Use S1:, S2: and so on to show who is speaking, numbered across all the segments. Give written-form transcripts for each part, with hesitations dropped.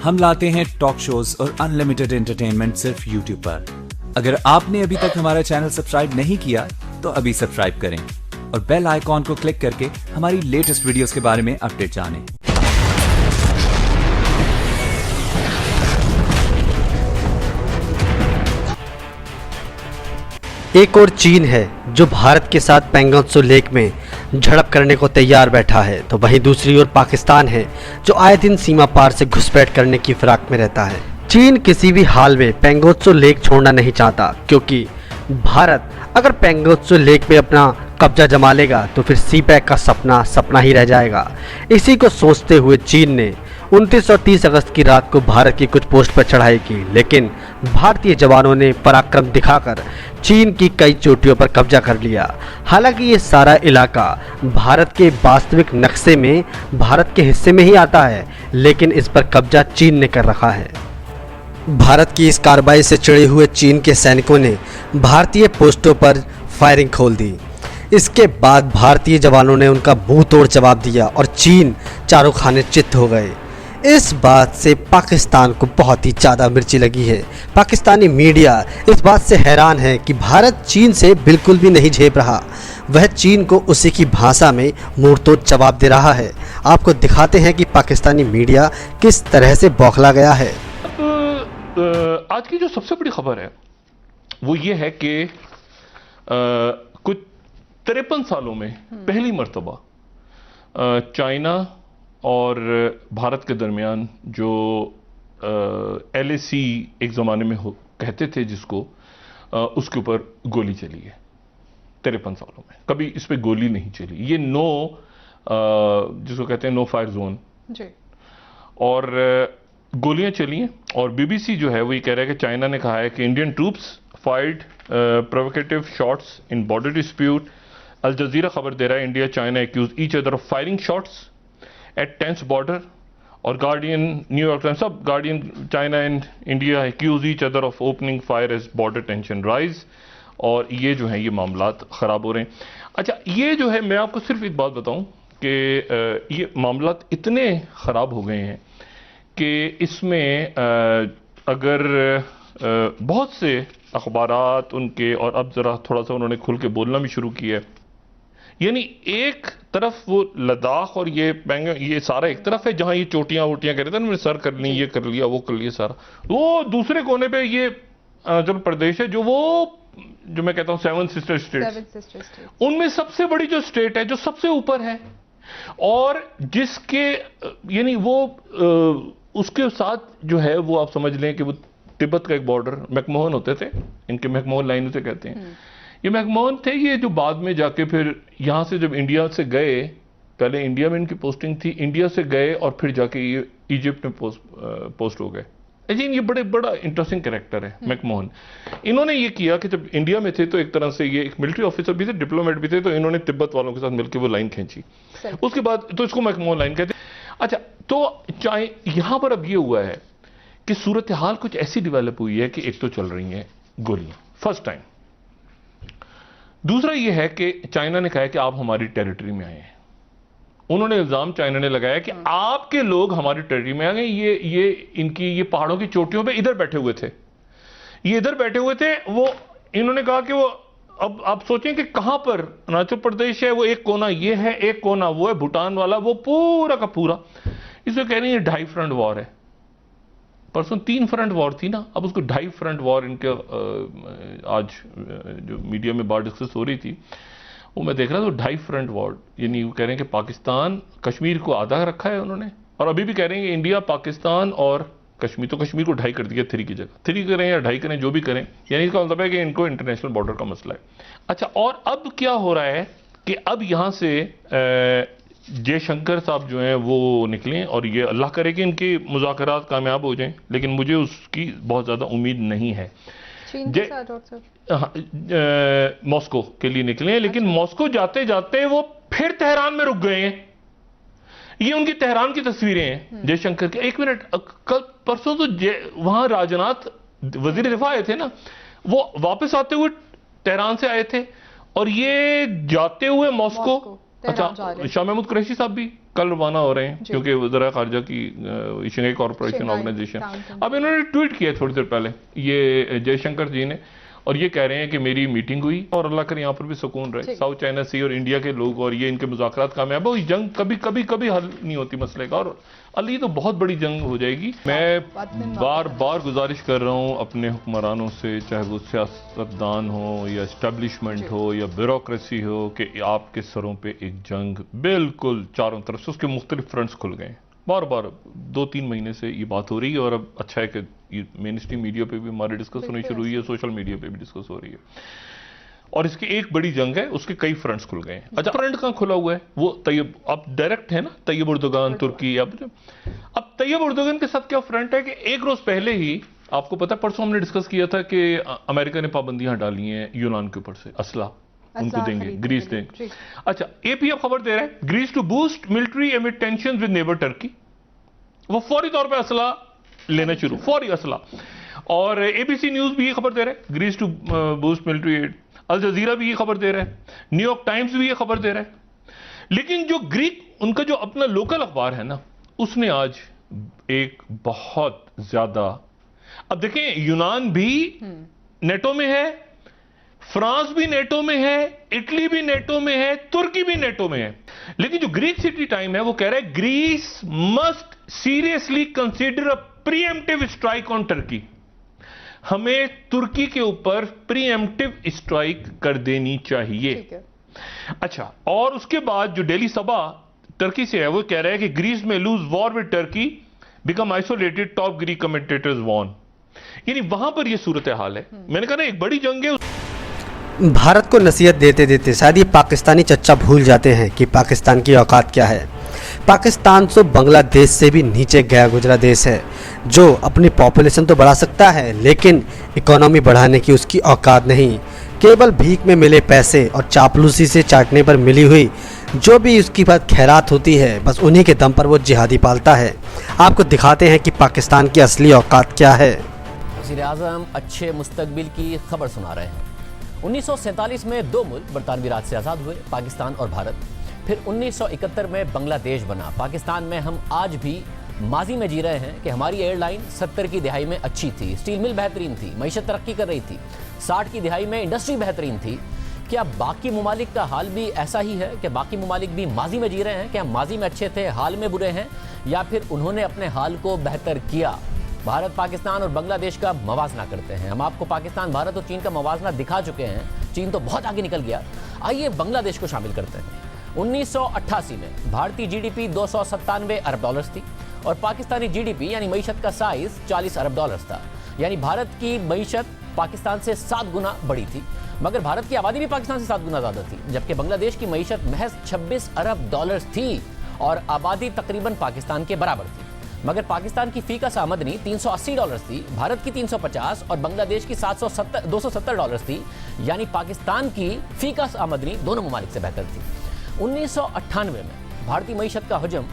S1: हम लाते हैं talk shows और अनलिमिटेड एंटरटेनमेंट सिर्फ यूट्यूब पर। अगर आपने अभी तक हमारा चैनल सब्सक्राइब नहीं किया तो अभी सब्सक्राइब करें और बेल आइकॉन को क्लिक करके हमारी लेटेस्ट वीडियोस के बारे में अपडेट जानें।
S2: एक और चीन है जो भारत के साथ पैंगोंग त्सो लेक में झड़प करने को तैयार बैठा है, तो वहीं दूसरी ओर पाकिस्तान है जो आए दिन सीमा पार से घुसपैठ करने की फिराक में रहता है। चीन किसी भी हाल में पैंगोंग त्सो लेक छोड़ना नहीं चाहता, क्योंकि भारत अगर पैंगोंग त्सो लेक में अपना कब्जा जमा लेगा तो फिर सी पैक का सपना सपना ही रह जाएगा। इसी को सोचते हुए चीन ने 29 और 30 अगस्त की रात को भारत की कुछ पोस्ट पर चढ़ाई की, लेकिन भारतीय जवानों ने पराक्रम दिखाकर चीन की कई चोटियों पर कब्जा कर लिया। हालांकि ये सारा इलाका भारत के वास्तविक नक्शे में भारत के हिस्से में ही आता है, लेकिन इस पर कब्जा चीन ने कर रखा है। भारत की इस कार्रवाई से चिढ़े हुए चीन के सैनिकों ने भारतीय पोस्टों पर फायरिंग खोल दी। इसके बाद भारतीय जवानों ने उनका मुंह तोड़ जवाब दिया और चीन चारों खाने चित्त हो गए। इस बात से पाकिस्तान को बहुत ही ज़्यादा मिर्ची लगी है। पाकिस्तानी मीडिया इस बात से हैरान है कि भारत चीन से बिल्कुल भी नहीं झेप रहा, वह चीन को उसी की भाषा में मुंहतोड़ जवाब दे रहा है। आपको दिखाते हैं कि पाकिस्तानी मीडिया किस तरह से बौखला गया है।
S3: आज की जो सबसे बड़ी खबर है वो ये है कि कुछ 53 सालों में पहली मर्तबा चाइना और भारत के दरमियान जो LAC एक ज़माने में कहते थे जिसको, उसके ऊपर गोली चली है। 53 सालों में कभी इस पे गोली नहीं चली। ये जिसको कहते हैं नो फायर जोन जी, और गोलियां चली हैं। और BBC जो है वो ये कह रहा है कि चाइना ने कहा है कि Indian troops fired provocative shots इन बॉर्डर डिस्प्यूट। अल जजीरा खबर दे रहा है India China accused each other of firing shots eight tense border. और गार्डियन, न्यूयॉर्क टाइम्स, सब guardian, China and India accused each other of opening fire as border tension rise. और ये जो है ये मामलात ख़राब हो रहे हैं। अच्छा, ये जो है मैं आपको सिर्फ एक बात बताऊं कि ये मामलात इतने ख़राब हो गए हैं कि इसमें अगर बहुत से अखबारात उनके, और अब ज़रा थोड़ा सा उन्होंने खुल के बोलना भी शुरू किया है। यानी एक तरफ वो लद्दाख और ये सारा एक तरफ है जहां ये चोटियां वोटियां कह रहे थे ना, सर कर ली, ये कर लिया, वो कर लिया सारा। वो दूसरे कोने पे ये जो प्रदेश है, जो मैं कहता हूं सेवन सिस्टर स्टेट, उनमें सबसे बड़ी जो स्टेट है, जो सबसे ऊपर है, और जिसके यानी वो उसके साथ जो है वो आप समझ लें कि वो तिब्बत का एक बॉर्डर, मैकमोहन होते थे इनके, मैकमोहन लाइन उसे कहते हैं। ये मैकमोहन थे, ये जो बाद में जाके फिर यहां से जब इंडिया से गए, पहले इंडिया में इनकी पोस्टिंग थी, इंडिया से गए और फिर जाके ये इजिप्ट में पोस्ट हो गए। अजीब, ये बड़ा इंटरेस्टिंग कैरेक्टर है मैकमोहन। इन्होंने ये किया कि जब इंडिया में थे तो एक तरह से ये एक मिलिट्री ऑफिसर भी थे, डिप्लोमेट भी थे, तो इन्होंने तिब्बत वालों के साथ मिलकर वो लाइन खींची। उसके बाद तो इसको मैकमोहन लाइन कहते हैं। अच्छा, तो यहां पर अब ये हुआ है कि सूरत हाल कुछ ऐसी डेवलप हुई है कि एक तो चल रही हैं गोलियां फर्स्ट टाइम। दूसरा यह है कि चाइना ने कहा है कि आप हमारी टेरिटरी में आए हैं। उन्होंने इल्जाम चाइना ने लगाया कि आपके लोग हमारी टेरिटरी में आ गए। ये पहाड़ों की चोटियों पे इधर बैठे हुए थे, ये इधर बैठे हुए थे। वो इन्होंने कहा कि वो, अब आप सोचें कि कहां पर अरुणाचल प्रदेश है, वो एक कोना ये है, एक कोना वो है भूटान वाला, वो पूरा का पूरा। इसको कह रही है 2.5 फ्रंट वॉर है। परसों 3 फ्रंट वॉर थी ना, अब उसको 2.5 फ्रंट वॉर इनके आज जो मीडिया में बात डिस्कस हो रही थी वो मैं देख रहा था, 2.5 फ्रंट वॉर। यानी वो कह रहे हैं कि पाकिस्तान कश्मीर को आधा रखा है उन्होंने, और अभी भी कह रहे हैं कि इंडिया, पाकिस्तान और कश्मीर, तो कश्मीर को 2.5 कर दिया 3 की जगह। 3 करें या 2.5 करें, जो भी करें, यानी इसका मतलब है कि इनको इंटरनेशनल बॉर्डर का मसला है। अच्छा, और अब क्या हो रहा है कि अब यहां से जयशंकर साहब जो हैं वो निकले, और ये अल्लाह करे कि इनके मुज़ाकरात कामयाब हो जाएं, लेकिन मुझे उसकी बहुत ज़्यादा उम्मीद नहीं है। मॉस्को के लिए निकले हैं, लेकिन मॉस्को जाते जाते वो फिर तेहरान में रुक गए हैं। ये उनकी तेहरान की तस्वीरें हैं जयशंकर के। एक मिनट, कल परसों तो वहां राजनाथ वजीर दिफा आए थे ना, वो वापस आते हुए तेहरान से आए थे, और ये जाते हुए मॉस्को अच्छा, शाह महमूद कुरैशी साहब भी कल रवाना हो रहे हैं क्योंकि वज़ीर ख़ारजा की शंघाई कॉरपोरेशन ऑर्गेनाइजेशन। अब इन्होंने ट्वीट किया थोड़ी देर पहले ये जयशंकर जी ने, और ये कह रहे हैं कि मेरी मीटिंग हुई और अल्लाह करे यहाँ पर भी सुकून रहे, साउथ चाइना सी और इंडिया के लोग, और ये इनके मुज़ाकरात कामयाब हो। जंग कभी कभी कभी हल नहीं होती मसले का, और अली तो बहुत बड़ी जंग हो जाएगी। मैं बार बार गुजारिश कर रहा हूँ अपने हुक्मरानों से, चाहे वो सियासतदान हो या इस्टेब्लिशमेंट हो या ब्यूरोक्रेसी हो, कि आपके सरों पे एक जंग बिल्कुल चारों तरफ से उसके मुख्तलिफ फ्रंट्स खुल गए। बार बार 2-3 महीने से ये बात हो रही है, और अब अच्छा है कि मेन स्ट्रीम मीडिया पे भी हमारी डिस्कस होनी शुरू हुई है, सोशल मीडिया पे भी डिस्कस हो रही है, और इसकी एक बड़ी जंग है, उसके कई फ्रंट्स खुल गए हैं। अच्छा, फ्रंट कहाँ खुला हुआ है? वो तैयब, अब डायरेक्ट है ना, तैयब उर्दुगान तुर्की। अब तैयब उर्दुगान के साथ क्या फ्रंट है कि एक रोज पहले ही, आपको पता है परसों हमने डिस्कस किया था कि अमेरिका ने पाबंदियां डाली हैं यूनान के ऊपर से, असला उनको देंगे, ग्रीस देंगे। अच्छा, एपीएफ खबर दे रहा है, Greece to boost military amid tensions with neighbour Turkey. वो फौरी तौर पे असला लेना शुरू, फौरी असला। और एबीसी न्यूज भी ये खबर दे रहा है, Greece to boost military aid. Al Jazeera भी ये खबर दे रहा है, न्यूयॉर्क टाइम्स भी ये खबर दे रहा है। लेकिन जो ग्रीक, उनका जो अपना लोकल अखबार है ना, उसने आज एक बहुत ज्यादा, अब देखें यूनान भी नेटो में है, फ्रांस भी नेटो में है, इटली भी नेटो में है, तुर्की भी नेटो में है। लेकिन जो ग्रीक सिटी टाइम है वो कह रहा है Greece must seriously consider a preemptive strike on Turkey. हमें तुर्की के ऊपर प्रीएम्प्टिव स्ट्राइक कर देनी चाहिए। अच्छा, और उसके बाद जो डेली सभा टर्की से है वो कह रहा है कि ग्रीस में lose war with Turkey, become isolated, top Greek commentators warn. यानी वहां पर यह सूरत हाल है। मैंने कहा ना, एक बड़ी जंग है।
S2: भारत को नसीहत देते देते शायद ये पाकिस्तानी चच्चा भूल जाते हैं कि पाकिस्तान की औकात क्या है। पाकिस्तान तो बांग्लादेश से भी नीचे गया गुजरा देश है, जो अपनी पॉपुलेशन तो बढ़ा सकता है लेकिन इकोनॉमी बढ़ाने की उसकी औकात नहीं। केवल भीख में मिले पैसे और चापलूसी से चाटने पर मिली हुई जो भी उसकी बात खैरात होती है, बस उन्हीं के दम पर वो जिहादी पालता है। आपको दिखाते हैं कि पाकिस्तान की असली औकात क्या है।
S4: वज़ीर-ए-आज़म अच्छे मुस्तकबिल की खबर सुना रहे हैं। 1947 में 2 मुल्क बरतानवी राज से आज़ाद हुए, पाकिस्तान और भारत। फिर 1971 में बांग्लादेश बना। पाकिस्तान में हम आज भी माजी में जी रहे हैं कि हमारी एयरलाइन 70 की दिहाई में अच्छी थी, स्टील मिल बेहतरीन थी, मईशत तरक्की कर रही थी, 60 की दिहाई में इंडस्ट्री बेहतरीन थी। क्या बाकी ममालिक का हाल भी ऐसा ही है कि बाकी ममालिक भी माजी में जी रहे हैं? क्या हम माजी में अच्छे थे, हाल में बुरे हैं, या फिर उन्होंने अपने हाल को बेहतर किया? भारत, पाकिस्तान और बांग्लादेश का मवाजना करते हैं। हम आपको पाकिस्तान, भारत और चीन का मवाजना दिखा चुके हैं। चीन तो बहुत आगे निकल गया। आइए बांग्लादेश को शामिल करते हैं। 1988 में भारतीय जीडीपी 297 अरब डॉलर्स थी और पाकिस्तानी जीडीपी यानी मईशत का साइज 40 अरब डॉलर्स था। यानी भारत की मईशत पाकिस्तान से 7 गुना बड़ी थी, मगर भारत की आबादी भी पाकिस्तान से 7 गुना ज़्यादा थी। जबकि बांग्लादेश की मईशत महज 26 अरब डॉलर्स थी और आबादी तकरीबन पाकिस्तान के बराबर थी। मगर पाकिस्तान की फीकस आमदनी 380 डॉलर्स थी, भारत की 350 और बांग्लादेश की 270 डॉलर्स थी। यानी पाकिस्तान की फीकस आमदनी दोनों ममालिक से बेहतर थी। 1998 में भारतीय मईशत का हजम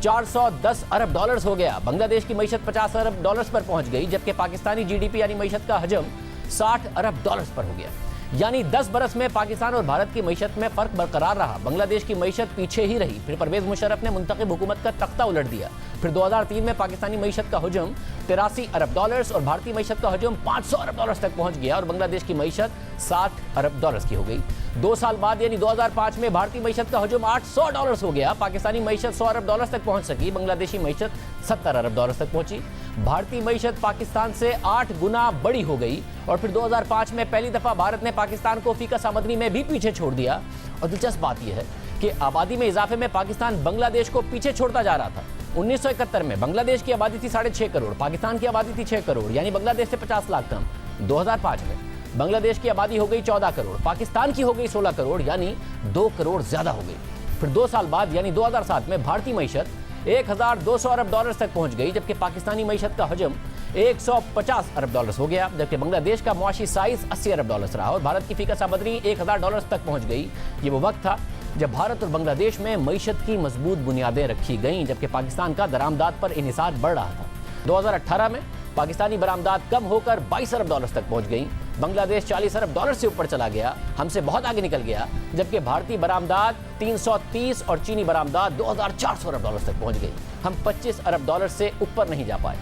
S4: 410 अरब डॉलर्स हो गया। बांग्लादेश की मईशत 50 अरब डॉलर्स पर पहुंच गई, जबकि पाकिस्तानी जीडीपी यानी मईशत का हजम 60 अरब डॉलर्स पर हो गया। यानी 10 बरस में पाकिस्तान और भारत की मईशत में फर्क बरकरार रहा। बांग्लादेश की मईशत पीछे ही रही। फिर परवेज मुशर्रफ ने मुंतखब हुकूमत का तख्ता उलट दिया। फिर 2003 में पाकिस्तानी मईशत का हजम 83 अरब डॉलर्स और भारतीय मईशत का हजम 500 अरब डॉलर्स तक पहुंच गया और बांग्लादेश की मईशत 60 अरब डॉलर्स की हो गई। 2 साल बाद यानी 2005 में भारतीय मईशत का हजम 800 डॉलर्स हो गया। पाकिस्तानी मईशत 100 अरब डॉलर्स तक पहुंच सकी, बांग्लादेशी मईशत 70 अरब डॉलर्स तक पहुंची। भारतीय मईशत पाकिस्तान से 8 गुना बड़ी हो गई और फिर 2005 में पहली दफा भारत ने पाकिस्तान को फीकस आमदनी में भी पीछे छोड़ दिया। और दिलचस्प बात यह है कि आबादी में इजाफे में पाकिस्तान बांग्लादेश को पीछे छोड़ता जा रहा था। 1971 में बांग्लादेश की आबादी थी 6.5 करोड़, पाकिस्तान की आबादी थी 6 करोड़, यानी बांग्लादेश से 50 लाख कम। 2005 में बांग्लादेश की आबादी हो गई 14 करोड़, पाकिस्तान की हो गई 16 करोड़, यानी 2 करोड़ ज्यादा हो गई। फिर 2 साल बाद यानी 2007 में भारतीय मईशत 1200 अरब डॉलर्स तक पहुंच गई, जबकि पाकिस्तानी मईशत का हजम 150 अरब डॉलर्स हो गया। जबकि बांग्लादेश का मुआशी साइज 80 अरब डॉलर्स रहा और भारत की फीकस आमदनी 1000 डॉलर्स तक पहुंच गई। ये वो वक्त था जब भारत और बांग्लादेश में मईशत की मजबूत बुनियादें रखी गईं, जबकि पाकिस्तान का दरामदाद पर इन्हिसार बढ़ रहा था। 2018 में पाकिस्तानी बरामदाद कम होकर 22 अरब डॉलर्स तक पहुंच गई, बांग्लादेश 40 अरब डॉलर से ऊपर चला गया, हमसे बहुत आगे निकल गया, जबकि भारतीय बरामदात 330 और चीनी बरामदात 2400 अरब डॉलर तक पहुंच गई। हम 25 अरब डॉलर से ऊपर नहीं जा पाए।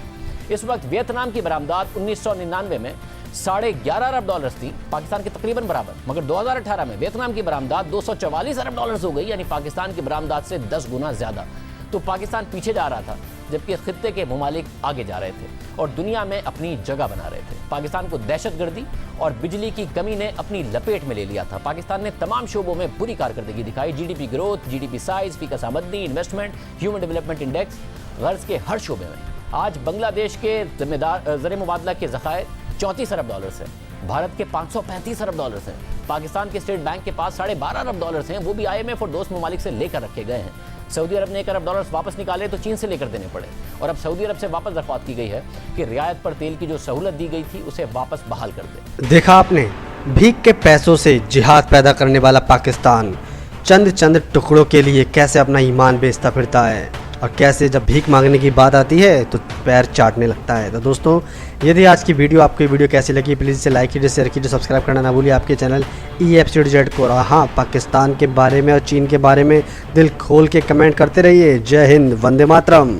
S4: इस वक्त वियतनाम की बरामदात 1999 में 11.5 अरब डॉलर थी, पाकिस्तान के तकरीबन बराबर, मगर 2018 में वियतनाम की बरामदात 244 अरब डॉलर हो गई, यानी पाकिस्तान की बरामदात से 10 गुना ज्यादा। तो पाकिस्तान पीछे जा रहा था, जबकि खित्ते के ममालिक आगे जा रहे थे और दुनिया में अपनी जगह बना रहे थे। पाकिस्तान को दहशतगर्दी और बिजली की कमी ने अपनी लपेट में ले लिया था। पाकिस्तान ने तमाम शोबों में बुरी कारकर्दगी दिखाई। GDP growth, GDP size, faeces आमदनी, इन्वेस्टमेंट, ह्यूमन डेवलपमेंट इंडेक्स, गर्ज के हर शोबे में। आज बांग्लादेश के ज़र मुबादला के ज़खायर 34 अरब डॉलर हैं, भारत के 535 अरब डॉलर हैं, पाकिस्तान के स्टेट बैंक के पास 12.5 अरब डॉलर हैं, वो भी IMF और दोस्त ममालिक से लेकर रखे गए हैं। सऊदी अरब ने 1 अरब डॉलर वापस निकाले तो चीन से लेकर देने पड़े, और अब सऊदी अरब से वापस दरख्वास्त की गई है कि रियायत पर तेल की जो सहूलत दी गई थी उसे वापस बहाल कर दे।
S2: देखा आपने, भीख के पैसों से जिहाद पैदा करने वाला पाकिस्तान चंद टुकड़ों के लिए कैसे अपना ईमान बेचता फिरता है, और कैसे जब भीख मांगने की बात आती है तो पैर चाटने लगता है। तो दोस्तों, यदि आज की वीडियो आपको वीडियो कैसी लगी, प्लीज़ इसे लाइक कीजिए, शेयर कीजिए, सब्सक्राइब करना ना भूलिए आपके चैनल EFCZ को। और हाँ, पाकिस्तान के बारे में और चीन के बारे में दिल खोल के कमेंट करते रहिए। जय हिंद, वंदे मातरम।